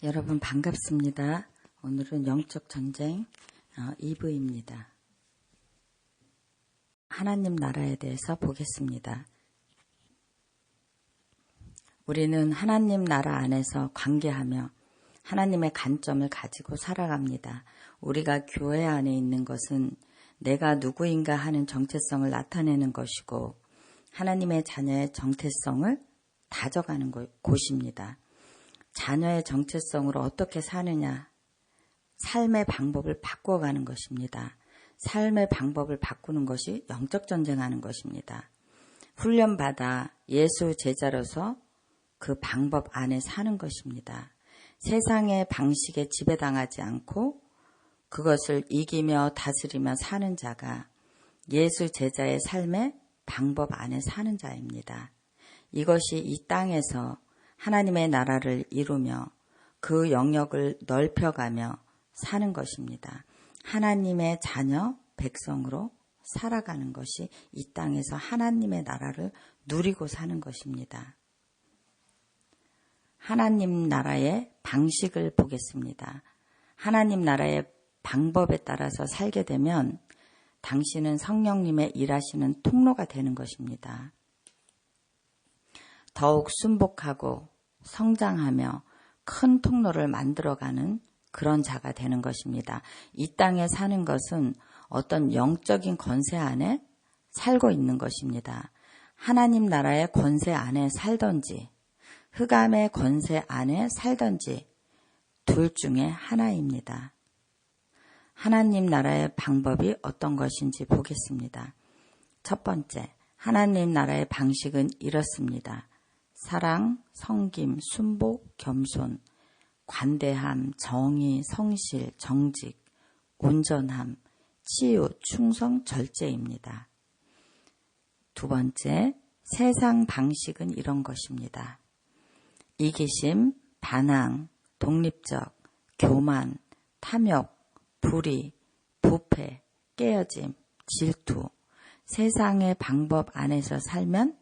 여러분 반갑습니다. 오늘은 영적 전쟁 2부입니다. 하나님 나라에 대해서 보겠습니다. 우리는 하나님 나라 안에서 관계하며 하나님의 관점을 가지고 살아갑니다. 우리가 교회 안에 있는 것은 내가 누구인가 하는 정체성을 나타내는 것이고 하나님의 자녀의 정체성을 다져가는 곳입니다. 자녀의 정체성으로 어떻게 사느냐, 삶의 방법을 바꿔가는 것입니다. 삶의 방법을 바꾸는 것이 영적 전쟁하는 것입니다. 훈련받아 예수 제자로서 그 방법 안에 사는 것입니다. 세상의 방식에 지배당하지 않고 그것을 이기며 다스리며 사는 자가 예수 제자의 삶의 방법 안에 사는 자입니다. 이것이 이 땅에서 하나님의 나라를 이루며 그 영역을 넓혀가며 사는 것입니다. 하나님의 자녀, 백성으로 살아가는 것이 이 땅에서 하나님의 나라를 누리고 사는 것입니다. 하나님 나라의 방식을 보겠습니다. 하나님 나라의 방법에 따라서 살게 되면 당신은 성령님의 일하시는 통로가 되는 것입니다. 더욱 순복하고 성장하며 큰 통로를 만들어가는 그런 자가 되는 것입니다. 이 땅에 사는 것은 어떤 영적인 권세 안에 살고 있는 것입니다. 하나님 나라의 권세 안에 살든지 흑암의 권세 안에 살든지 둘 중에 하나입니다. 하나님 나라의 방법이 어떤 것인지 보겠습니다. 첫 번째, 하나님 나라의 방식은 이렇습니다. 사랑, 섬김, 순복, 겸손, 관대함, 정의, 성실, 정직, 온전함, 치유, 충성, 절제입니다. 두 번째, 세상 방식은 이런 것입니다. 이기심, 반항, 독립적, 교만, 탐욕, 불의, 부패, 깨어짐, 질투, 세상의 방법 안에서 살면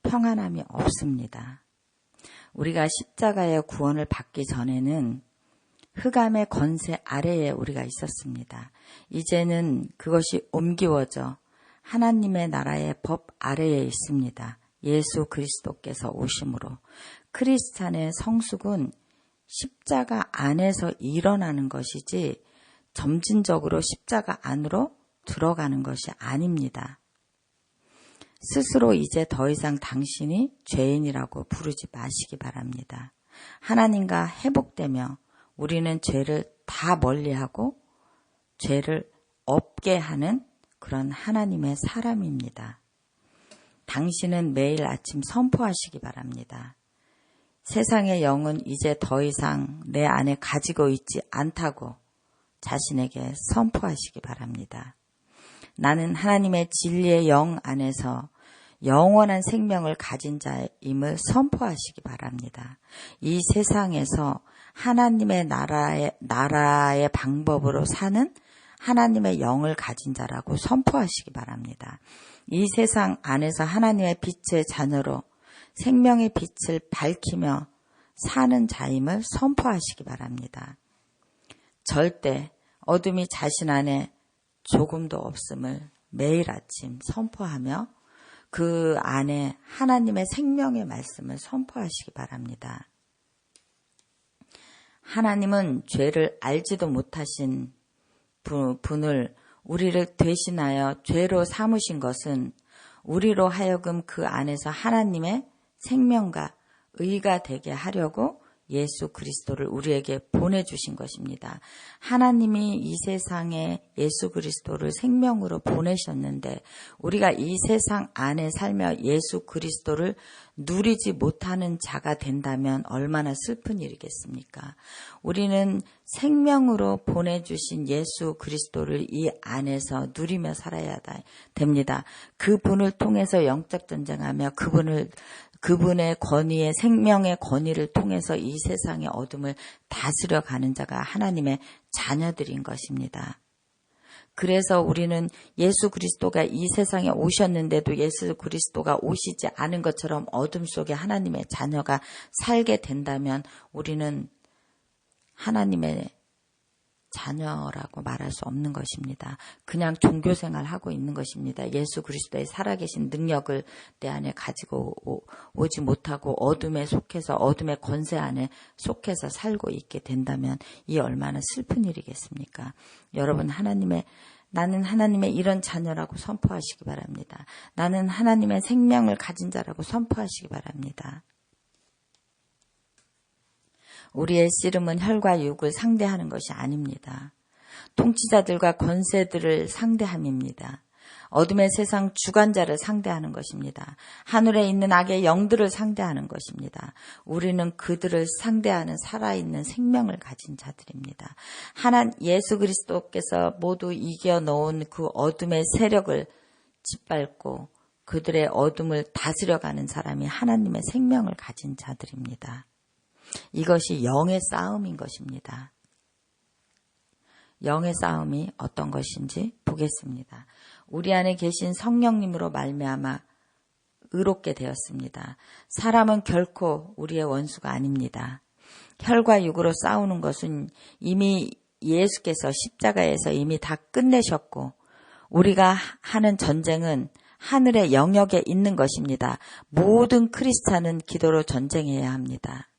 평안함이 없습니다. 우리가 십자가의 구원을 받기 전에는 흑암의 권세 아래에 우리가 있었습니다. 이제는 그것이 옮기워져 하나님의 나라의 법 아래에 있습니다. 예수 그리스도께서 오심으로. 크리스찬의 성숙은 십자가 안에서 일어나는 것이지 점진적으로 십자가 안으로 들어가는 것이 아닙니다. 스스로 이제 더 이상 당신이 죄인이라고 부르지 마시기 바랍니다. 하나님과 회복되며 우리는 죄를 다 멀리하고 죄를 없게 하는 그런 하나님의 사람입니다. 당신은 매일 아침 선포하시기 바랍니다. 세상의 영은 이제 더 이상 내 안에 가지고 있지 않다고 자신에게 선포하시기 바랍니다. 나는 하나님의 진리의 영 안에서 영원한 생명을 가진 자임을 선포하시기 바랍니다. 이 세상에서 하나님의 나라의 방법으로 사는 하나님의 영을 가진 자라고 선포하시기 바랍니다. 이 세상 안에서 하나님의 빛의 자녀로 생명의 빛을 밝히며 사는 자임을 선포하시기 바랍니다. 절대 어둠이 자신 안에 조금도 없음을 매일 아침 선포하며 그 안에 하나님의 생명의 말씀을 선포하시기 바랍니다. 하나님은 죄를 알지도 못하신 분을 우리를 대신하여 죄로 삼으신 것은 우리로 하여금 그 안에서 하나님의 생명과 의가 되게 하려고 예수 그리스도를 우리에게 보내주신 것입니다. 하나님이 이 세상에 예수 그리스도를 생명으로 보내셨는데 우리가 이 세상 안에 살며 예수 그리스도를 누리지 못하는 자가 된다면 얼마나 슬픈 일이겠습니까? 우리는 생명으로 보내주신 예수 그리스도를 이 안에서 누리며 살아야 됩니다. 그분을 통해서 영적 전쟁하며 그분의 권위의 생명의 권위를 통해서 이 세상의 어둠을 다스려 가는 자가 하나님의 자녀들인 것입니다. 그래서 우리는 예수 그리스도가 이 세상에 오셨는데도 예수 그리스도가 오시지 않은 것처럼 어둠 속에 하나님의 자녀가 살게 된다면 우리는 하나님의 자녀라고 말할 수 없는 것입니다. 그냥 종교생활 하고 있는 것입니다. 예수 그리스도의 살아계신 능력을 내 안에 가지고 오지 못하고 어둠에 속해서 어둠의 권세 안에 속해서 살고 있게 된다면 이 얼마나 슬픈 일이겠습니까? 여러분 나는 하나님의 이런 자녀라고 선포하시기 바랍니다. 나는 하나님의 생명을 가진 자라고 선포하시기 바랍니다. 우리의 씨름은 혈과 육을 상대하는 것이 아닙니다. 통치자들과 권세들을 상대함입니다. 어둠의 세상 주관자를 상대하는 것입니다. 하늘에 있는 악의 영들을 상대하는 것입니다. 우리는 그들을 상대하는 살아있는 생명을 가진 자들입니다. 예수 그리스도께서 모두 이겨놓은 그 어둠의 세력을 짓밟고 그들의 어둠을 다스려가는 사람이 하나님의 생명을 가진 자들입니다. 이것이 영의 싸움인 것입니다. 영의 싸움이 어떤 것인지 보겠습니다. 우리 안에 계신 성령님으로 말미암아 의롭게 되었습니다. 사람은 결코 우리의 원수가 아닙니다. 혈과 육으로 싸우는 것은 이미 예수께서 십자가에서 이미 다 끝내셨고 우리가 하는 전쟁은 하늘의 영역에 있는 것입니다. 모든 크리스찬은 기도로 전쟁해야 합니다.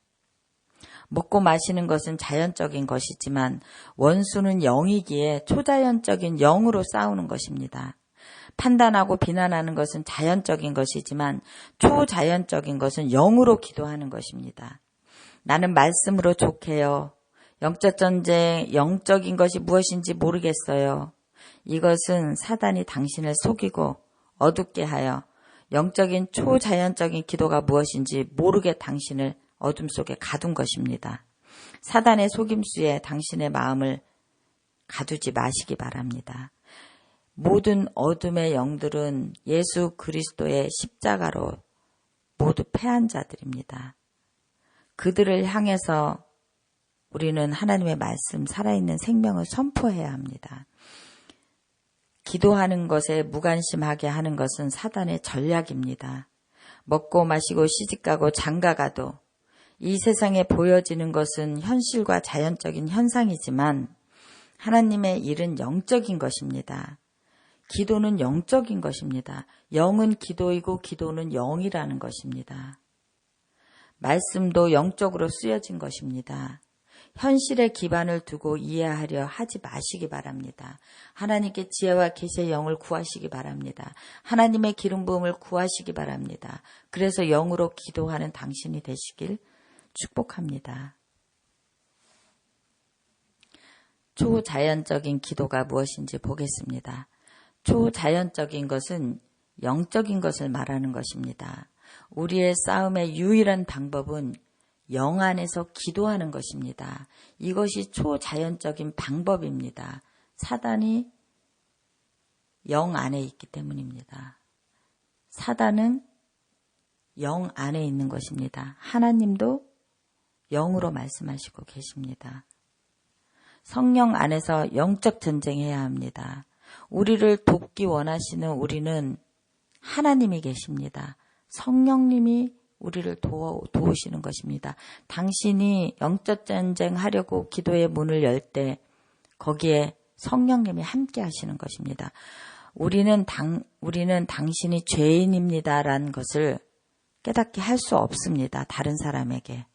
먹고 마시는 것은 자연적인 것이지만 원수는 영이기에 초자연적인 영으로 싸우는 것입니다. 판단하고 비난하는 것은 자연적인 것이지만 초자연적인 것은 영으로 기도하는 것입니다. 나는 말씀으로 족해요. 영적 전쟁, 영적인 것이 무엇인지 모르겠어요. 이것은 사단이 당신을 속이고 어둡게 하여 영적인 초자연적인 기도가 무엇인지 모르게 당신을 어둠 속에 가둔 것입니다. 사단의 속임수에 당신의 마음을 가두지 마시기 바랍니다. 모든 어둠의 영들은 예수 그리스도의 십자가로 모두 패한 자들입니다. 그들을 향해서 우리는 하나님의 말씀, 살아있는 생명을 선포해야 합니다. 기도하는 것에 무관심하게 하는 것은 사단의 전략입니다. 먹고 마시고 시집가고 장가가도 이 세상에 보여지는 것은 현실과 자연적인 현상이지만 하나님의 일은 영적인 것입니다. 기도는 영적인 것입니다. 영은 기도이고 기도는 영이라는 것입니다. 말씀도 영적으로 쓰여진 것입니다. 현실의 기반을 두고 이해하려 하지 마시기 바랍니다. 하나님께 지혜와 계시의 영을 구하시기 바랍니다. 하나님의 기름 부음을 구하시기 바랍니다. 그래서 영으로 기도하는 당신이 되시길 축복합니다. 초자연적인 기도가 무엇인지 보겠습니다. 초자연적인 것은 영적인 것을 말하는 것입니다. 우리의 싸움의 유일한 방법은 영 안에서 기도하는 것입니다. 이것이 초자연적인 방법입니다. 사단이 영 안에 있기 때문입니다. 사단은 영 안에 있는 것입니다. 하나님도 영으로 말씀하시고 계십니다. 성령 안에서 영적 전쟁해야 합니다. 우리를 돕기 원하시는 우리는 하나님이 계십니다. 성령님이 우리를 도우시는 것입니다. 당신이 영적 전쟁하려고 기도의 문을 열 때 거기에 성령님이 함께 하시는 것입니다. 우리는 당신이 죄인입니다라는 것을 깨닫게 할 수 없습니다. 다른 사람에게.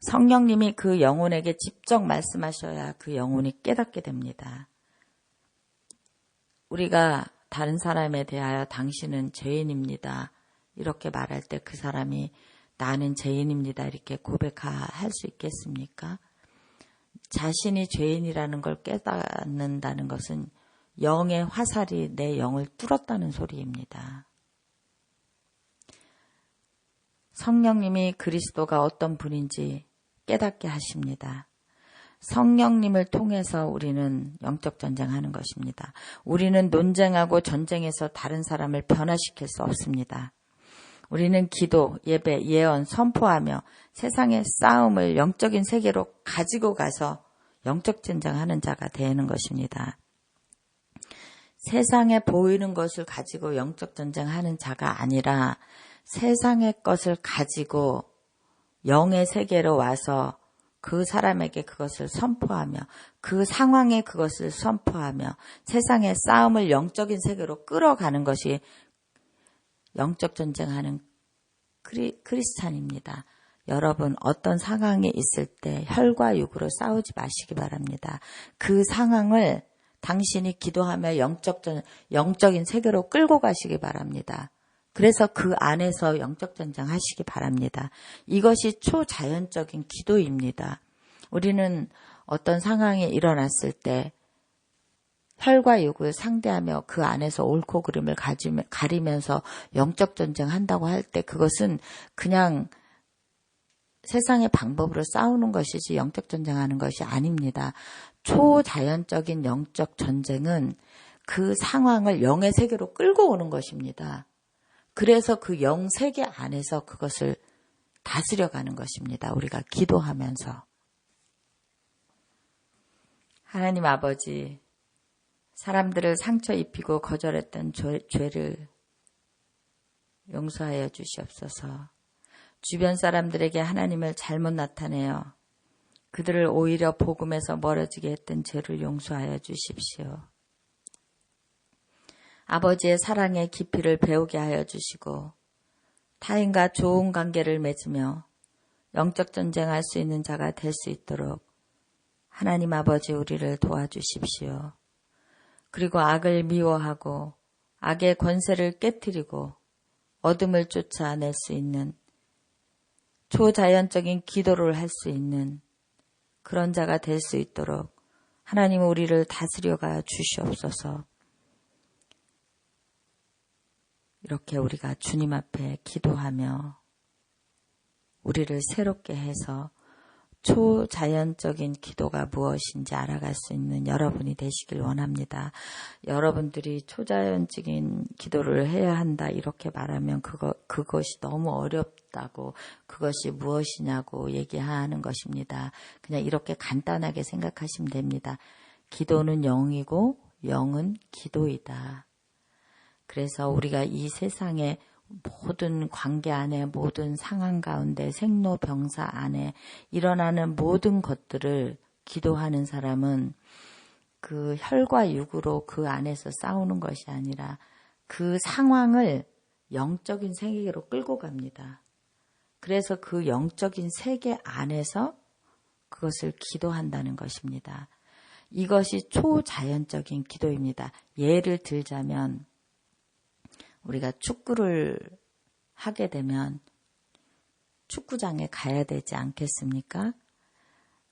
성령님이 그 영혼에게 직접 말씀하셔야 그 영혼이 깨닫게 됩니다. 우리가 다른 사람에 대하여 당신은 죄인입니다. 이렇게 말할 때 그 사람이 나는 죄인입니다. 이렇게 고백할 수 있겠습니까? 자신이 죄인이라는 걸 깨닫는다는 것은 영의 화살이 내 영을 뚫었다는 소리입니다. 성령님이 그리스도가 어떤 분인지 깨닫게 하십니다. 성령님을 통해서 우리는 영적 전쟁하는 것입니다. 우리는 논쟁하고 전쟁에서 다른 사람을 변화시킬 수 없습니다. 우리는 기도, 예배, 예언, 선포하며 세상의 싸움을 영적인 세계로 가지고 가서 영적 전쟁하는 자가 되는 것입니다. 세상에 보이는 것을 가지고 영적 전쟁하는 자가 아니라 세상의 것을 가지고 영의 세계로 와서 그 사람에게 그것을 선포하며 그 상황에 그것을 선포하며 세상의 싸움을 영적인 세계로 끌어가는 것이 영적 전쟁하는 크리스찬입니다. 여러분 어떤 상황에 있을 때 혈과 육으로 싸우지 마시기 바랍니다. 그 상황을 당신이 기도하며 영적인 세계로 끌고 가시기 바랍니다. 그래서 그 안에서 영적 전쟁 하시기 바랍니다. 이것이 초자연적인 기도입니다. 우리는 어떤 상황이 일어났을 때 혈과 육을 상대하며 그 안에서 옳고 그름을 가리면서 영적 전쟁 한다고 할 때 그것은 그냥 세상의 방법으로 싸우는 것이지 영적 전쟁하는 것이 아닙니다. 초자연적인 영적 전쟁은 그 상황을 영의 세계로 끌고 오는 것입니다. 그래서 그 영 세계 안에서 그것을 다스려가는 것입니다. 우리가 기도하면서. 하나님 아버지, 사람들을 상처 입히고 거절했던 죄를 용서하여 주시옵소서. 주변 사람들에게 하나님을 잘못 나타내어 그들을 오히려 복음에서 멀어지게 했던 죄를 용서하여 주십시오. 아버지의 사랑의 깊이를 배우게 하여 주시고 타인과 좋은 관계를 맺으며 영적 전쟁할 수 있는 자가 될 수 있도록 하나님 아버지 우리를 도와주십시오. 그리고 악을 미워하고 악의 권세를 깨트리고 어둠을 쫓아낼 수 있는 초자연적인 기도를 할 수 있는 그런 자가 될 수 있도록 하나님 우리를 다스려가 주시옵소서. 이렇게 우리가 주님 앞에 기도하며 우리를 새롭게 해서 초자연적인 기도가 무엇인지 알아갈 수 있는 여러분이 되시길 원합니다. 여러분들이 초자연적인 기도를 해야 한다 이렇게 말하면 그것이 너무 어렵다고 그것이 무엇이냐고 얘기하는 것입니다. 그냥 이렇게 간단하게 생각하시면 됩니다. 기도는 영이고 영은 기도이다. 그래서 우리가 이 세상에 모든 관계 안에 모든 상황 가운데 생로병사 안에 일어나는 모든 것들을 기도하는 사람은 그 혈과 육으로 그 안에서 싸우는 것이 아니라 그 상황을 영적인 세계로 끌고 갑니다. 그래서 그 영적인 세계 안에서 그것을 기도한다는 것입니다. 이것이 초자연적인 기도입니다. 예를 들자면 우리가 축구를 하게 되면 축구장에 가야 되지 않겠습니까?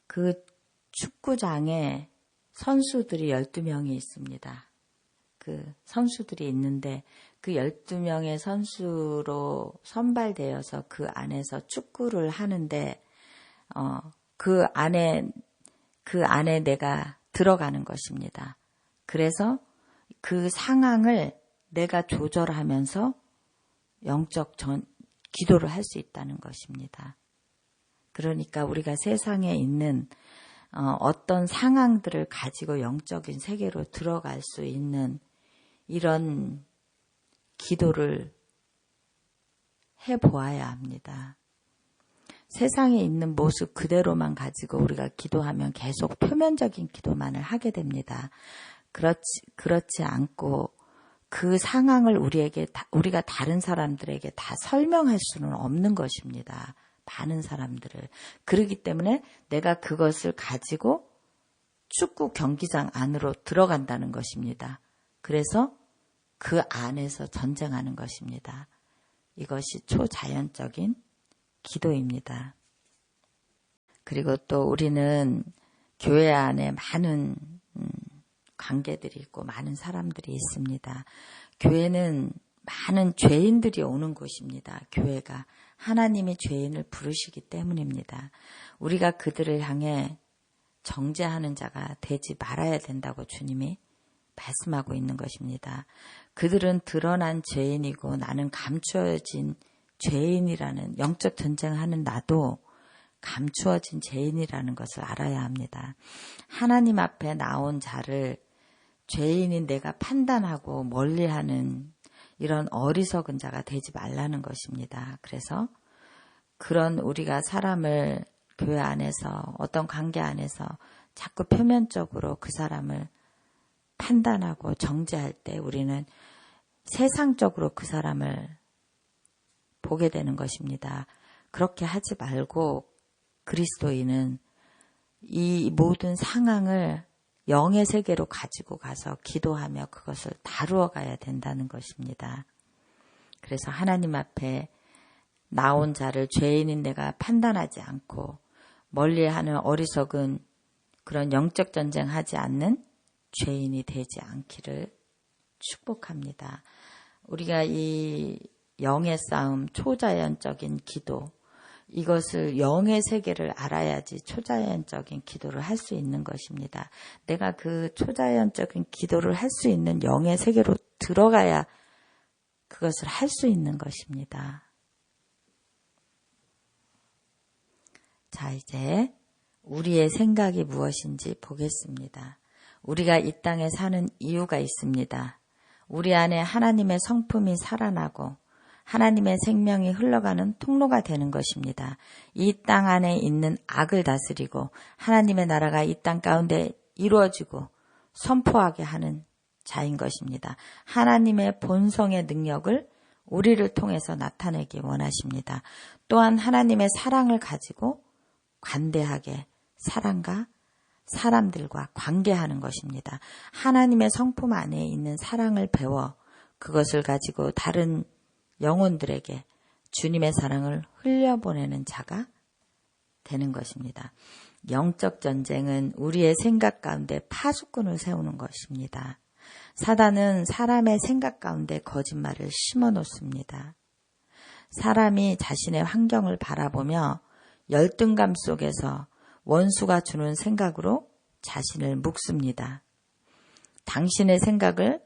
그 축구장에 선수들이 12명이 있습니다. 그 선수들이 있는데 그 12명의 선수로 선발되어서 그 안에서 축구를 하는데 그 안에 내가 들어가는 것입니다. 그래서 그 상황을 내가 조절하면서 영적 기도를 할 수 있다는 것입니다. 그러니까 우리가 세상에 있는 어떤 상황들을 가지고 영적인 세계로 들어갈 수 있는 이런 기도를 해보아야 합니다. 세상에 있는 모습 그대로만 가지고 우리가 기도하면 계속 표면적인 기도만을 하게 됩니다. 그렇지 않고 그 상황을 우리가 다른 사람들에게 다 설명할 수는 없는 것입니다. 많은 사람들을. 그렇기 때문에 내가 그것을 가지고 축구 경기장 안으로 들어간다는 것입니다. 그래서 그 안에서 전쟁하는 것입니다. 이것이 초자연적인 기도입니다. 그리고 또 우리는 교회 안에 많은 관계들이 있고 많은 사람들이 있습니다. 교회는 많은 죄인들이 오는 곳입니다. 교회가 하나님이 죄인을 부르시기 때문입니다. 우리가 그들을 향해 정죄하는 자가 되지 말아야 된다고 주님이 말씀하고 있는 것입니다. 그들은 드러난 죄인이고 나는 감추어진 죄인이라는 영적 전쟁하는 나도 감추어진 죄인이라는 것을 알아야 합니다. 하나님 앞에 나온 자를 죄인인 내가 판단하고 멀리하는 이런 어리석은 자가 되지 말라는 것입니다. 그래서 그런 우리가 사람을 교회 안에서 어떤 관계 안에서 자꾸 표면적으로 그 사람을 판단하고 정죄할 때 우리는 세상적으로 그 사람을 보게 되는 것입니다. 그렇게 하지 말고 그리스도인은 이 모든 상황을 영의 세계로 가지고 가서 기도하며 그것을 다루어 가야 된다는 것입니다. 그래서 하나님 앞에 나온 자를 죄인인 내가 판단하지 않고 멀리하는 어리석은 그런 영적 전쟁하지 않는 죄인이 되지 않기를 축복합니다. 우리가 이 영의 싸움, 초자연적인 기도, 이것을 영의 세계를 알아야지 초자연적인 기도를 할 수 있는 것입니다. 내가 그 초자연적인 기도를 할 수 있는 영의 세계로 들어가야 그것을 할 수 있는 것입니다. 자, 이제 우리의 생각이 무엇인지 보겠습니다. 우리가 이 땅에 사는 이유가 있습니다. 우리 안에 하나님의 성품이 살아나고 하나님의 생명이 흘러가는 통로가 되는 것입니다. 이 땅 안에 있는 악을 다스리고 하나님의 나라가 이 땅 가운데 이루어지고 선포하게 하는 자인 것입니다. 하나님의 본성의 능력을 우리를 통해서 나타내기 원하십니다. 또한 하나님의 사랑을 가지고 관대하게 사랑과 사람들과 관계하는 것입니다. 하나님의 성품 안에 있는 사랑을 배워 그것을 가지고 다른 영혼들에게 주님의 사랑을 흘려보내는 자가 되는 것입니다. 영적 전쟁은 우리의 생각 가운데 파수꾼을 세우는 것입니다. 사단은 사람의 생각 가운데 거짓말을 심어 놓습니다. 사람이 자신의 환경을 바라보며 열등감 속에서 원수가 주는 생각으로 자신을 묶습니다. 당신의 생각을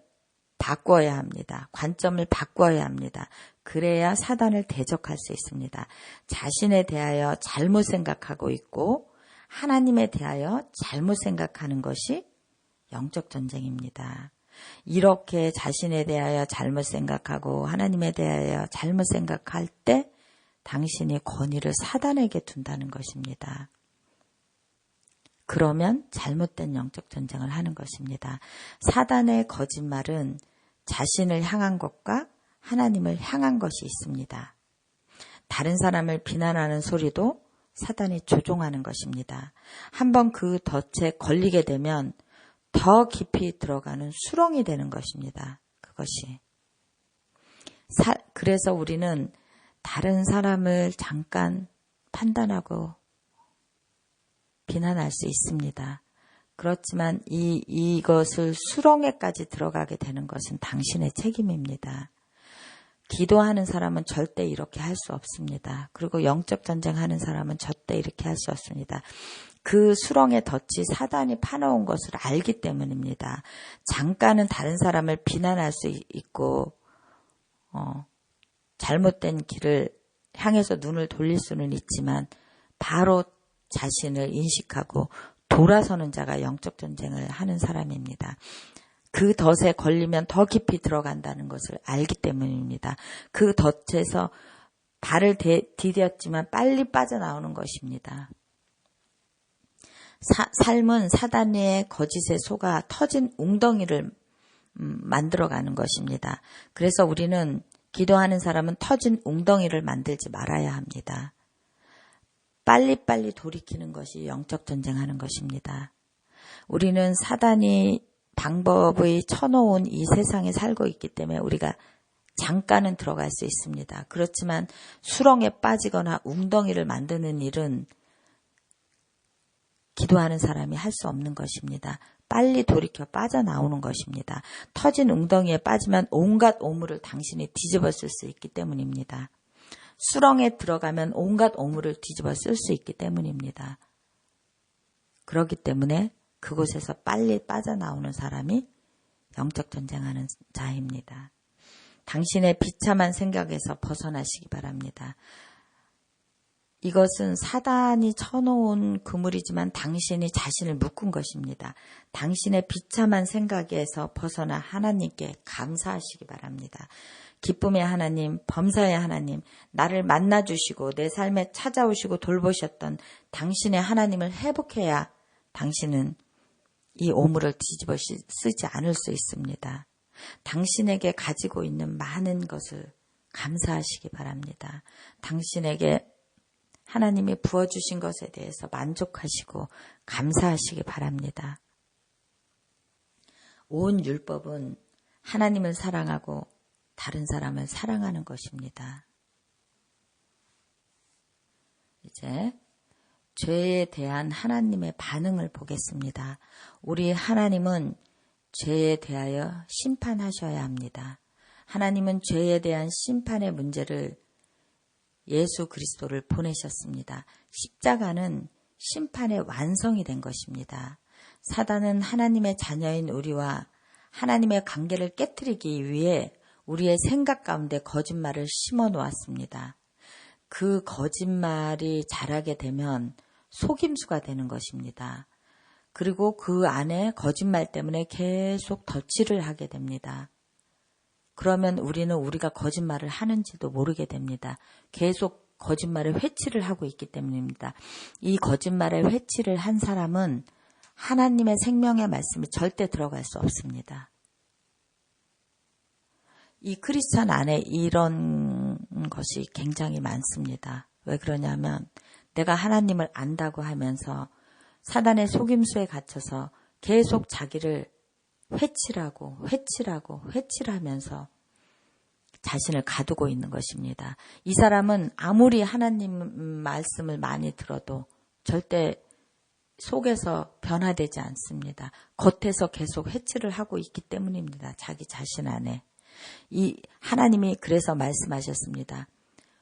바꿔야 합니다. 관점을 바꿔야 합니다. 그래야 사단을 대적할 수 있습니다. 자신에 대하여 잘못 생각하고 있고 하나님에 대하여 잘못 생각하는 것이 영적 전쟁입니다. 이렇게 자신에 대하여 잘못 생각하고 하나님에 대하여 잘못 생각할 때 당신이 권위를 사단에게 둔다는 것입니다. 그러면 잘못된 영적 전쟁을 하는 것입니다. 사단의 거짓말은 자신을 향한 것과 하나님을 향한 것이 있습니다. 다른 사람을 비난하는 소리도 사단이 조종하는 것입니다. 한번 그 덫에 걸리게 되면 더 깊이 들어가는 수렁이 되는 것입니다. 그것이. 그래서 우리는 다른 사람을 잠깐 판단하고 비난할 수 있습니다. 그렇지만 이것을 수렁에까지 들어가게 되는 것은 당신의 책임입니다. 기도하는 사람은 절대 이렇게 할 수 없습니다. 그리고 영적 전쟁하는 사람은 절대 이렇게 할 수 없습니다. 그 수렁의 덫이 사단이 파놓은 것을 알기 때문입니다. 잠깐은 다른 사람을 비난할 수 있고 잘못된 길을 향해서 눈을 돌릴 수는 있지만 바로 자신을 인식하고 돌아서는 자가 영적 전쟁을 하는 사람입니다. 그 덫에 걸리면 더 깊이 들어간다는 것을 알기 때문입니다. 그 덫에서 발을 디뎠지만 빨리 빠져나오는 것입니다. 삶은 사단의 거짓에 속아 터진 웅덩이를 만들어가는 것입니다. 그래서 우리는 기도하는 사람은 터진 웅덩이를 만들지 말아야 합니다. 빨리빨리 돌이키는 것이 영적 전쟁하는 것입니다. 우리는 사단이 방법의 쳐놓은 이 세상에 살고 있기 때문에 우리가 잠깐은 들어갈 수 있습니다. 그렇지만 수렁에 빠지거나 웅덩이를 만드는 일은 기도하는 사람이 할 수 없는 것입니다. 빨리 돌이켜 빠져나오는 것입니다. 터진 웅덩이에 빠지면 온갖 오물을 당신이 뒤집어 쓸 수 있기 때문입니다. 수렁에 들어가면 온갖 오물을 뒤집어 쓸 수 있기 때문입니다. 그렇기 때문에 그곳에서 빨리 빠져나오는 사람이 영적 전쟁하는 자입니다. 당신의 비참한 생각에서 벗어나시기 바랍니다. 이것은 사단이 쳐놓은 그물이지만 당신이 자신을 묶은 것입니다. 당신의 비참한 생각에서 벗어나 하나님께 감사하시기 바랍니다. 기쁨의 하나님, 범사의 하나님, 나를 만나주시고 내 삶에 찾아오시고 돌보셨던 당신의 하나님을 회복해야 당신은 이 오물을 뒤집어 쓰지 않을 수 있습니다. 당신에게 가지고 있는 많은 것을 감사하시기 바랍니다. 당신에게 하나님이 부어주신 것에 대해서 만족하시고 감사하시기 바랍니다. 온 율법은 하나님을 사랑하고 다른 사람을 사랑하는 것입니다. 이제 죄에 대한 하나님의 반응을 보겠습니다. 우리 하나님은 죄에 대하여 심판하셔야 합니다. 하나님은 죄에 대한 심판의 문제를 예수 그리스도를 보내셨습니다. 십자가는 심판의 완성이 된 것입니다. 사단은 하나님의 자녀인 우리와 하나님의 관계를 깨뜨리기 위해 우리의 생각 가운데 거짓말을 심어 놓았습니다. 그 거짓말이 자라게 되면 속임수가 되는 것입니다. 그리고 그 안에 거짓말 때문에 계속 덧칠을 하게 됩니다. 그러면 우리는 우리가 거짓말을 하는지도 모르게 됩니다. 계속 거짓말을 회치를 하고 있기 때문입니다. 이 거짓말을 회치를 한 사람은 하나님의 생명의 말씀이 절대 들어갈 수 없습니다. 이 크리스천 안에 이런 것이 굉장히 많습니다. 왜 그러냐면 내가 하나님을 안다고 하면서 사단의 속임수에 갇혀서 계속 자기를 회칠하면서 자신을 가두고 있는 것입니다. 이 사람은 아무리 하나님 말씀을 많이 들어도 절대 속에서 변화되지 않습니다. 겉에서 계속 회칠을 하고 있기 때문입니다. 자기 자신 안에. 이 하나님이 그래서 말씀하셨습니다.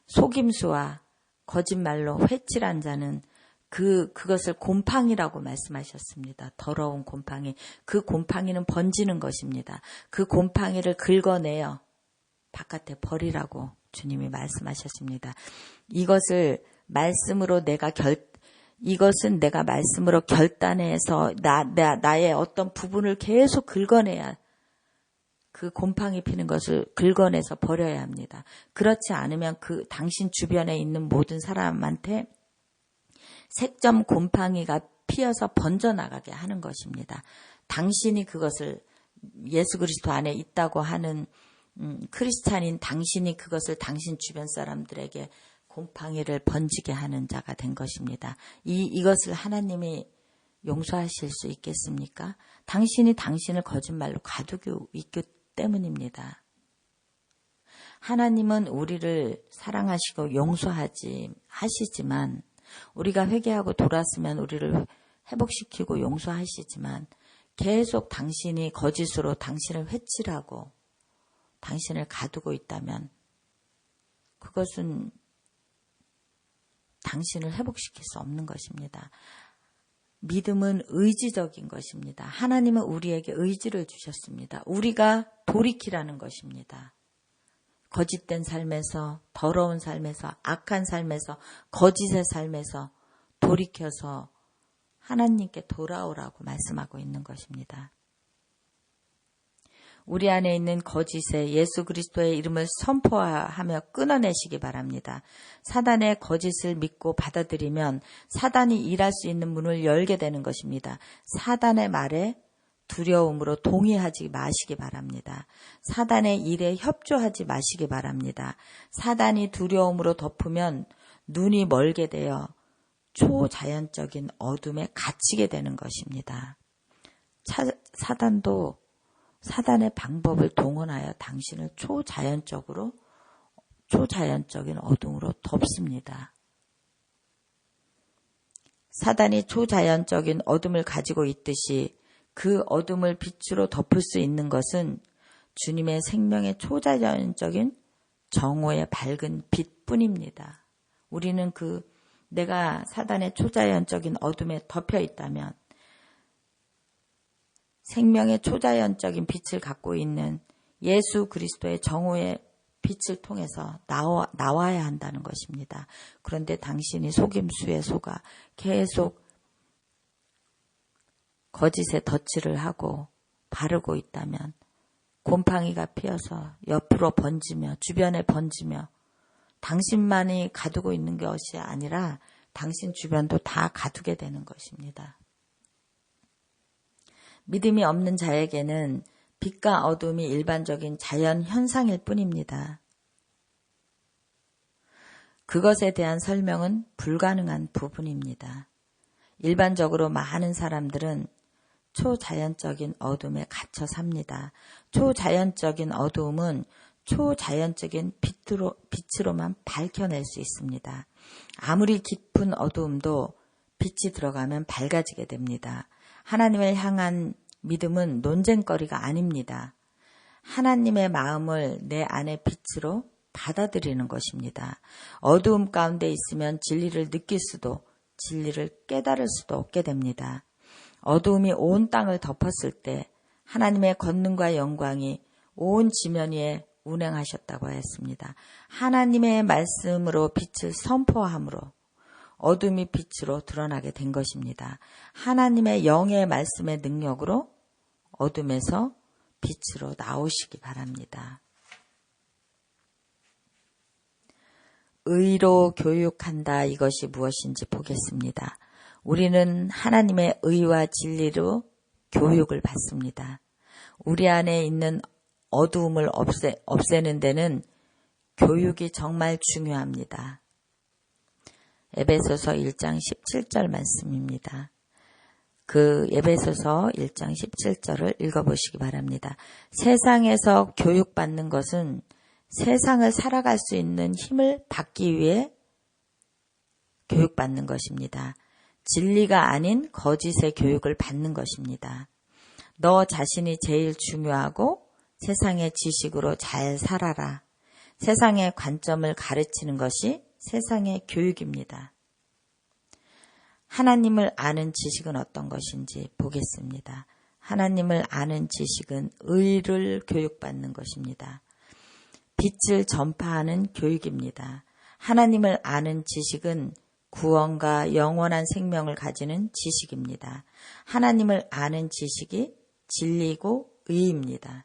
속임수와 거짓말로 회칠한 자는 그것을 곰팡이라고 말씀하셨습니다. 더러운 곰팡이. 그 곰팡이는 번지는 것입니다. 그 곰팡이를 긁어내어 바깥에 버리라고 주님이 말씀하셨습니다. 이것은 내가 말씀으로 결단해서 나의 어떤 부분을 계속 긁어내야 그 곰팡이 피는 것을 긁어내서 버려야 합니다. 그렇지 않으면 당신 주변에 있는 모든 사람한테 색점 곰팡이가 피어서 번져나가게 하는 것입니다. 당신이 그것을 예수 그리스도 안에 있다고 하는 크리스찬인 당신이 그것을 당신 주변 사람들에게 곰팡이를 번지게 하는 자가 된 것입니다. 이것을 하나님이 용서하실 수 있겠습니까? 당신이 당신을 거짓말로 가두고 있기 때문입니다. 하나님은 우리를 사랑하시고 하시지만 우리가 회개하고 돌았으면 우리를 회복시키고 용서하시지만 계속 당신이 거짓으로 당신을 회칠하고 당신을 가두고 있다면 그것은 당신을 회복시킬 수 없는 것입니다. 믿음은 의지적인 것입니다. 하나님은 우리에게 의지를 주셨습니다. 우리가 돌이키라는 것입니다. 거짓된 삶에서, 더러운 삶에서, 악한 삶에서, 거짓의 삶에서 돌이켜서 하나님께 돌아오라고 말씀하고 있는 것입니다. 우리 안에 있는 거짓에 예수 그리스도의 이름을 선포하며 끊어내시기 바랍니다. 사단의 거짓을 믿고 받아들이면 사단이 일할 수 있는 문을 열게 되는 것입니다. 사단의 말에 두려움으로 동의하지 마시기 바랍니다. 사단의 일에 협조하지 마시기 바랍니다. 사단이 두려움으로 덮으면 눈이 멀게 되어 초자연적인 어둠에 갇히게 되는 것입니다. 사단도 사단의 방법을 동원하여 당신을 초자연적인 어둠으로 덮습니다. 사단이 초자연적인 어둠을 가지고 있듯이 그 어둠을 빛으로 덮을 수 있는 것은 주님의 생명의 초자연적인 정오의 밝은 빛뿐입니다. 우리는 내가 사단의 초자연적인 어둠에 덮여 있다면 생명의 초자연적인 빛을 갖고 있는 예수 그리스도의 정오의 빛을 통해서 나와야 한다는 것입니다. 그런데 당신이 속임수에 속아 계속 거짓에 덧칠을 하고 바르고 있다면 곰팡이가 피어서 옆으로 번지며 주변에 번지며 당신만이 가두고 있는 것이 아니라 당신 주변도 다 가두게 되는 것입니다. 믿음이 없는 자에게는 빛과 어둠이 일반적인 자연 현상일 뿐입니다. 그것에 대한 설명은 불가능한 부분입니다. 일반적으로 많은 사람들은 초자연적인 어둠에 갇혀 삽니다. 초자연적인 어두움은 초자연적인 빛으로만 밝혀낼 수 있습니다. 아무리 깊은 어두움도 빛이 들어가면 밝아지게 됩니다. 하나님을 향한 믿음은 논쟁거리가 아닙니다. 하나님의 마음을 내 안의 빛으로 받아들이는 것입니다. 어두움 가운데 있으면 진리를 느낄 수도 진리를 깨달을 수도 없게 됩니다. 어두움이 온 땅을 덮었을 때 하나님의 권능과 영광이 온 지면 위에 운행하셨다고 했습니다. 하나님의 말씀으로 빛을 선포함으로 어둠이 빛으로 드러나게 된 것입니다. 하나님의 영의 말씀의 능력으로 어둠에서 빛으로 나오시기 바랍니다. 의로 교육한다, 이것이 무엇인지 보겠습니다. 우리는 하나님의 의와 진리로 교육을 받습니다. 우리 안에 있는 어두움을 없애는 데는 교육이 정말 중요합니다. 에베소서 1장 17절 말씀입니다. 그 에베소서 1장 17절을 읽어보시기 바랍니다. 세상에서 교육받는 것은 세상을 살아갈 수 있는 힘을 받기 위해 교육받는 것입니다. 진리가 아닌 거짓의 교육을 받는 것입니다. 너 자신이 제일 중요하고 세상의 지식으로 잘 살아라. 세상의 관점을 가르치는 것이 세상의 교육입니다. 하나님을 아는 지식은 어떤 것인지 보겠습니다. 하나님을 아는 지식은 의를 교육받는 것입니다. 빛을 전파하는 교육입니다. 하나님을 아는 지식은 구원과 영원한 생명을 가지는 지식입니다. 하나님을 아는 지식이 진리고 의입니다.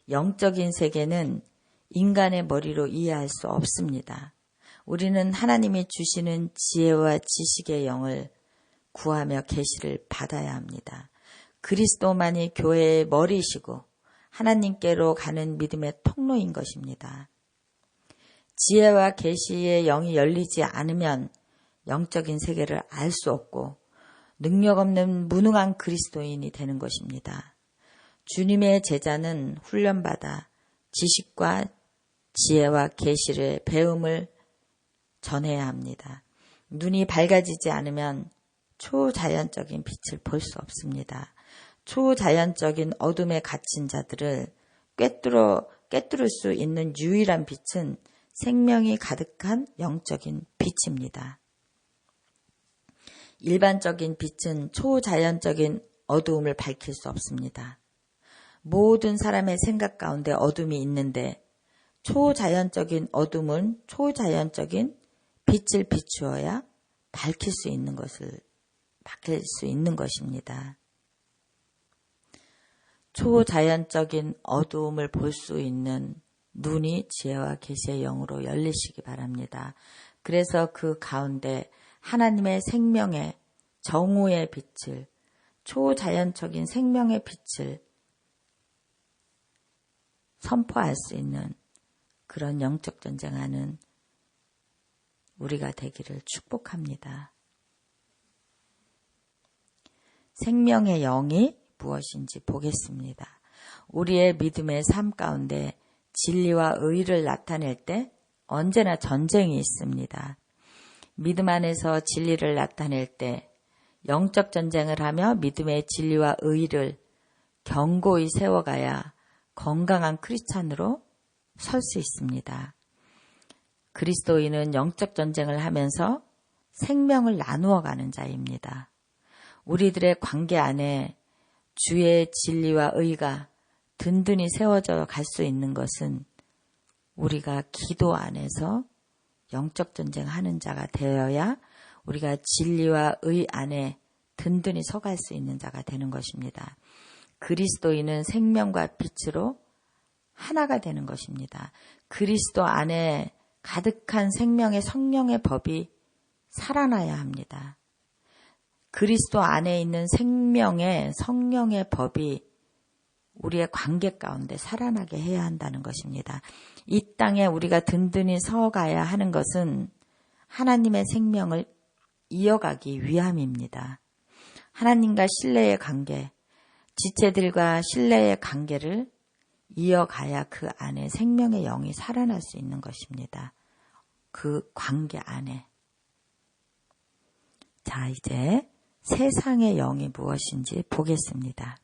영적인 세계는 인간의 머리로 이해할 수 없습니다. 우리는 하나님이 주시는 지혜와 지식의 영을 구하며 계시를 받아야 합니다. 그리스도만이 교회의 머리이시고 하나님께로 가는 믿음의 통로인 것입니다. 지혜와 계시의 영이 열리지 않으면 영적인 세계를 알 수 없고 능력 없는 무능한 그리스도인이 되는 것입니다. 주님의 제자는 훈련받아 지식과 지혜와 계시를 배움을 전해야 합니다. 눈이 밝아지지 않으면 초자연적인 빛을 볼 수 없습니다. 초자연적인 어둠에 갇힌 자들을 꿰뚫을 수 있는 유일한 빛은 생명이 가득한 영적인 빛입니다. 일반적인 빛은 초자연적인 어두움을 밝힐 수 없습니다. 모든 사람의 생각 가운데 어둠이 있는데 초자연적인 어둠은 초자연적인 빛을 비추어야 밝힐 수 있는 것입니다. 초자연적인 어두움을 볼 수 있는 눈이 지혜와 계시의 영으로 열리시기 바랍니다. 그래서 그 가운데 하나님의 생명의 정오의 빛을, 초자연적인 생명의 빛을 선포할 수 있는 그런 영적 전쟁하는 우리가 되기를 축복합니다. 생명의 영이 무엇인지 보겠습니다. 우리의 믿음의 삶 가운데 진리와 의를 나타낼 때 언제나 전쟁이 있습니다. 믿음 안에서 진리를 나타낼 때 영적 전쟁을 하며 믿음의 진리와 의를 견고히 세워가야 건강한 크리스찬으로 설 수 있습니다. 그리스도인은 영적 전쟁을 하면서 생명을 나누어 가는 자입니다. 우리들의 관계 안에 주의 진리와 의가 든든히 세워져 갈 수 있는 것은 우리가 기도 안에서 영적 전쟁하는 자가 되어야 우리가 진리와 의 안에 든든히 서갈 수 있는 자가 되는 것입니다. 그리스도인은 생명과 빛으로 하나가 되는 것입니다. 그리스도 안에 가득한 생명의 성령의 법이 살아나야 합니다. 그리스도 안에 있는 생명의 성령의 법이 우리의 관계 가운데 살아나게 해야 한다는 것입니다. 이 땅에 우리가 든든히 서가야 하는 것은 하나님의 생명을 이어가기 위함입니다. 하나님과 신뢰의 관계, 지체들과 신뢰의 관계를 이어가야 그 안에 생명의 영이 살아날 수 있는 것입니다. 그 관계 안에. 자, 이제 세상의 영이 무엇인지 보겠습니다.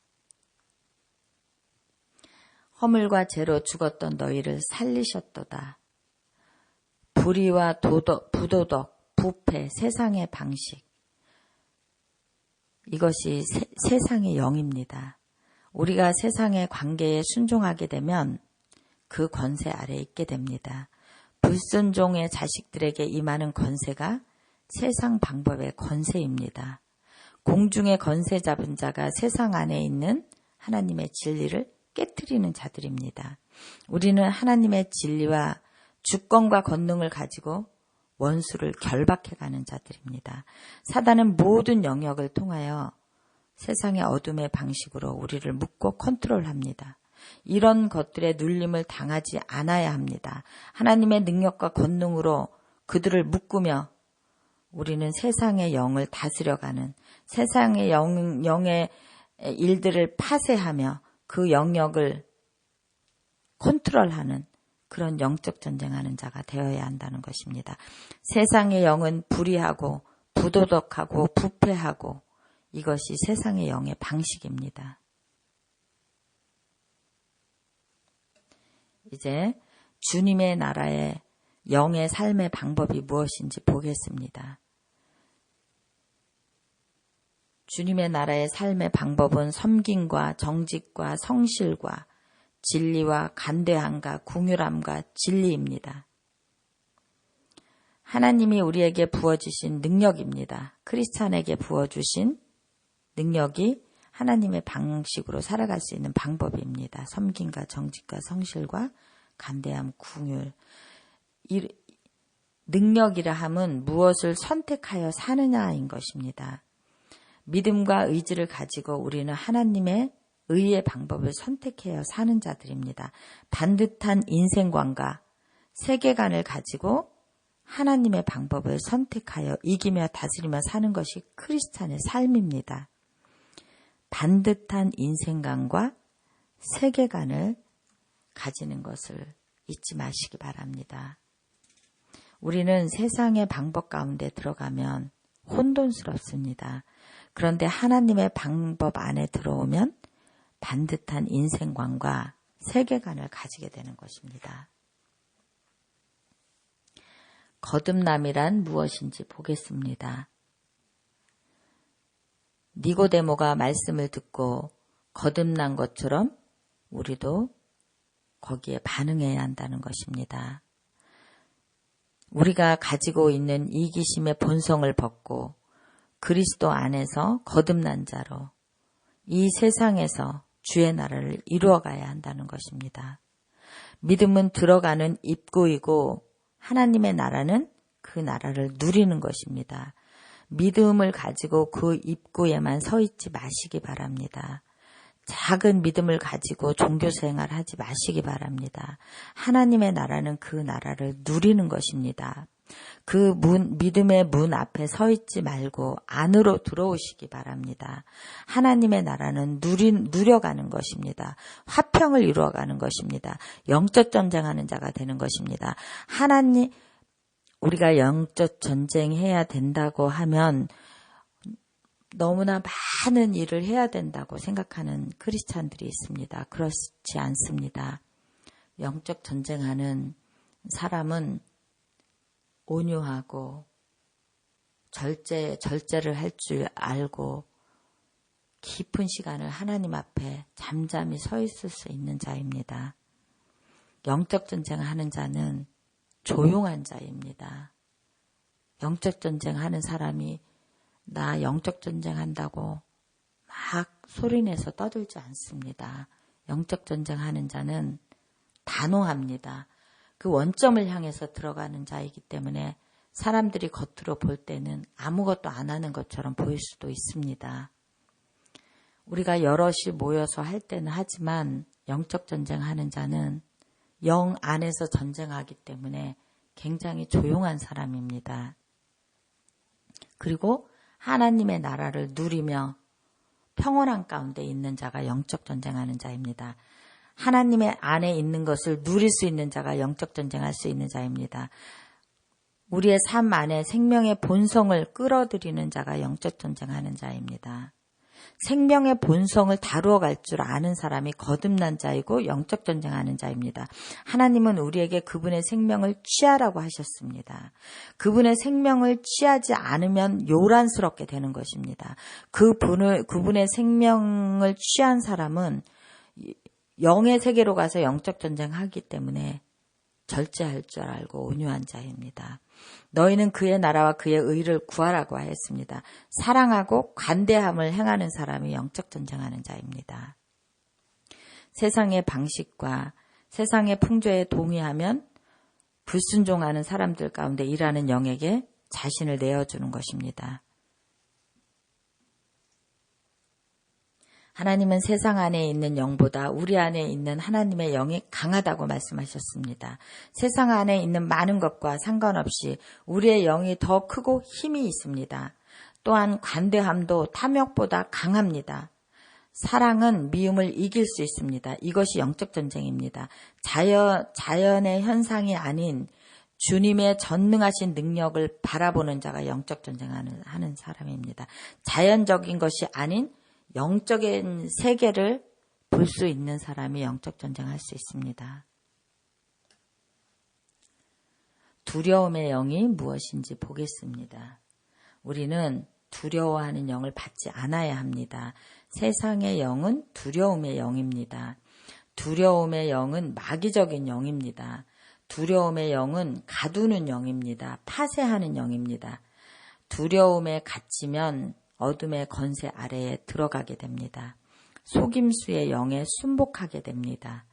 허물과 죄로 죽었던 너희를 살리셨도다. 불의와 부도덕, 부패, 세상의 방식. 이것이 세상의 영입니다. 우리가 세상의 관계에 순종하게 되면 그 권세 아래에 있게 됩니다. 불순종의 자식들에게 임하는 권세가 세상 방법의 권세입니다. 공중의 권세 잡은 자가 세상 안에 있는 하나님의 진리를 깨트리는 자들입니다. 우리는 하나님의 진리와 주권과 권능을 가지고 원수를 결박해가는 자들입니다. 사단은 모든 영역을 통하여 세상의 어둠의 방식으로 우리를 묶고 컨트롤합니다. 이런 것들의 눌림을 당하지 않아야 합니다. 하나님의 능력과 권능으로 그들을 묶으며 우리는 세상의 영을 다스려가는, 세상의 영의 일들을 파쇄하며 그 영역을 컨트롤하는 그런 영적 전쟁하는 자가 되어야 한다는 것입니다. 세상의 영은 불의하고 부도덕하고 부패하고 이것이 세상의 영의 방식입니다. 이제 주님의 나라의 영의 삶의 방법이 무엇인지 보겠습니다. 주님의 나라의 삶의 방법은 섬김과 정직과 성실과 진리와 간대함과 긍휼함과 진리입니다. 하나님이 우리에게 부어주신 능력입니다. 크리스찬에게 부어주신 능력이 하나님의 방식으로 살아갈 수 있는 방법입니다. 섬김과 정직과 성실과 간대함, 긍휼. 이 능력이라 함은 무엇을 선택하여 사느냐인 것입니다. 믿음과 의지를 가지고 우리는 하나님의 의의 방법을 선택해야 사는 자들입니다. 반듯한 인생관과 세계관을 가지고 하나님의 방법을 선택하여 이기며 다스리며 사는 것이 크리스찬의 삶입니다. 반듯한 인생관과 세계관을 가지는 것을 잊지 마시기 바랍니다. 우리는 세상의 방법 가운데 들어가면 혼돈스럽습니다. 그런데 하나님의 방법 안에 들어오면 반듯한 인생관과 세계관을 가지게 되는 것입니다. 거듭남이란 무엇인지 보겠습니다. 니고데모가 말씀을 듣고 거듭난 것처럼 우리도 거기에 반응해야 한다는 것입니다. 우리가 가지고 있는 이기심의 본성을 벗고 그리스도 안에서 거듭난 자로 이 세상에서 주의 나라를 이루어가야 한다는 것입니다. 믿음은 들어가는 입구이고 하나님의 나라는 그 나라를 누리는 것입니다. 믿음을 가지고 그 입구에만 서 있지 마시기 바랍니다. 작은 믿음을 가지고 종교생활 하지 마시기 바랍니다. 하나님의 나라는 그 나라를 누리는 것입니다. 그 믿음의 문 앞에 서 있지 말고 안으로 들어오시기 바랍니다. 하나님의 나라는 누려가는 것입니다. 화평을 이루어가는 것입니다. 영적 전쟁하는 자가 되는 것입니다. 우리가 영적 전쟁해야 된다고 하면 너무나 많은 일을 해야 된다고 생각하는 크리스찬들이 있습니다. 그렇지 않습니다. 영적 전쟁하는 사람은 온유하고 절제를 할 줄 알고 깊은 시간을 하나님 앞에 잠잠히 서 있을 수 있는 자입니다. 영적 전쟁을 하는 자는 조용한 자입니다. 영적 전쟁하는 사람이 나 영적 전쟁한다고 막 소리내서 떠들지 않습니다. 영적 전쟁하는 자는 단호합니다. 그 원점을 향해서 들어가는 자이기 때문에 사람들이 겉으로 볼 때는 아무것도 안 하는 것처럼 보일 수도 있습니다. 우리가 여럿이 모여서 할 때는 하지만 영적 전쟁하는 자는 영 안에서 전쟁하기 때문에 굉장히 조용한 사람입니다. 그리고 하나님의 나라를 누리며 평온한 가운데 있는 자가 영적 전쟁하는 자입니다. 하나님의 안에 있는 것을 누릴 수 있는 자가 영적 전쟁할 수 있는 자입니다. 우리의 삶 안에 생명의 본성을 끌어들이는 자가 영적 전쟁하는 자입니다. 생명의 본성을 다루어 갈 줄 아는 사람이 거듭난 자이고 영적 전쟁하는 자입니다. 하나님은 우리에게 그분의 생명을 취하라고 하셨습니다. 그분의 생명을 취하지 않으면 요란스럽게 되는 것입니다. 그분의 생명을 취한 사람은 영의 세계로 가서 영적 전쟁하기 때문에 절제할 줄 알고 온유한 자입니다. 너희는 그의 나라와 그의 의를 구하라고 하였습니다. 사랑하고 관대함을 행하는 사람이 영적 전쟁하는 자입니다. 세상의 방식과 세상의 풍조에 동의하면 불순종하는 사람들 가운데 일하는 영에게 자신을 내어주는 것입니다. 하나님은 세상 안에 있는 영보다 우리 안에 있는 하나님의 영이 강하다고 말씀하셨습니다. 세상 안에 있는 많은 것과 상관없이 우리의 영이 더 크고 힘이 있습니다. 또한 관대함도 탐욕보다 강합니다. 사랑은 미움을 이길 수 있습니다. 이것이 영적 전쟁입니다. 자연의 현상이 아닌 주님의 전능하신 능력을 바라보는 자가 영적 전쟁하는 사람입니다. 자연적인 것이 아닌 영적인 세계를 볼 수 있는 사람이 영적 전쟁할 수 있습니다. 두려움의 영이 무엇인지 보겠습니다. 우리는 두려워하는 영을 받지 않아야 합니다. 세상의 영은 두려움의 영입니다. 두려움의 영은 마귀적인 영입니다. 두려움의 영은 가두는 영입니다. 파쇄하는 영입니다. 두려움에 갇히면 어둠의 권세 아래에 들어가게 됩니다. 속임수의 영에 순복하게 됩니다.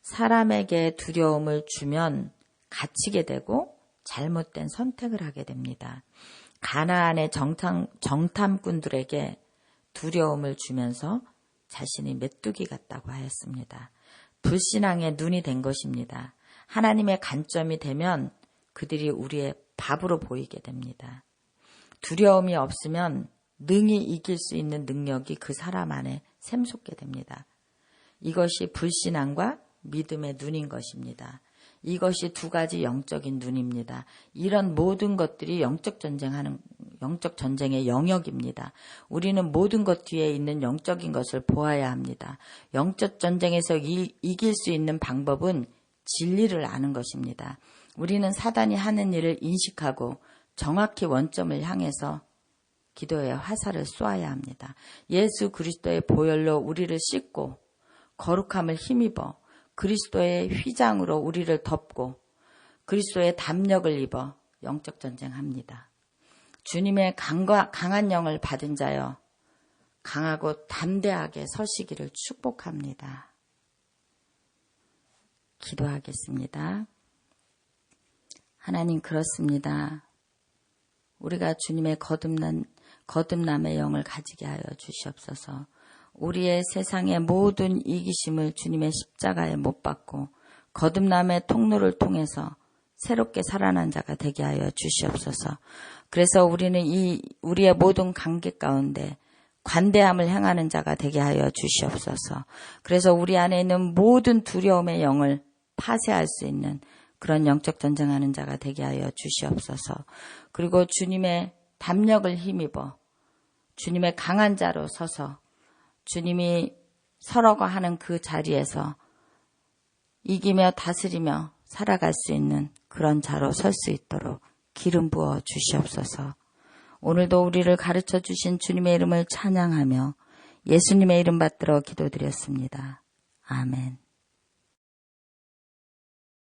사람에게 두려움을 주면 갇히게 되고 잘못된 선택을 하게 됩니다. 가나안의 정탐꾼들에게 두려움을 주면서 자신이 메뚜기 같다고 하였습니다. 불신앙의 눈이 된 것입니다. 하나님의 관점이 되면 그들이 우리의 밥으로 보이게 됩니다. 두려움이 없으면 능히 이길 수 있는 능력이 그 사람 안에 샘솟게 됩니다. 이것이 불신앙과 믿음의 눈인 것입니다. 이것이 두 가지 영적인 눈입니다. 이런 모든 것들이 영적 전쟁의 영역입니다. 우리는 모든 것 뒤에 있는 영적인 것을 보아야 합니다. 영적 전쟁에서 이길 수 있는 방법은 진리를 아는 것입니다. 우리는 사단이 하는 일을 인식하고 정확히 원점을 향해서 기도의 화살을 쏘아야 합니다. 예수 그리스도의 보혈로 우리를 씻고 거룩함을 힘입어 그리스도의 휘장으로 우리를 덮고 그리스도의 담력을 입어 영적 전쟁합니다. 주님의 강한 영을 받은 자여 강하고 담대하게 서시기를 축복합니다. 기도하겠습니다. 하나님, 그렇습니다. 우리가 주님의 거듭남의 영을 가지게 하여 주시옵소서. 우리의 세상의 모든 이기심을 주님의 십자가에 못 박고 거듭남의 통로를 통해서 새롭게 살아난 자가 되게 하여 주시옵소서. 그래서 우리는 우리의 모든 관계 가운데 관대함을 행하는 자가 되게 하여 주시옵소서. 그래서 우리 안에 있는 모든 두려움의 영을 파쇄할 수 있는 그런 영적 전쟁하는 자가 되게 하여 주시옵소서. 그리고 주님의 담력을 힘입어 주님의 강한 자로 서서 주님이 서라고 하는 그 자리에서 이기며 다스리며 살아갈 수 있는 그런 자로 설 수 있도록 기름 부어 주시옵소서. 오늘도 우리를 가르쳐 주신 주님의 이름을 찬양하며 예수님의 이름 받들어 기도드렸습니다. 아멘.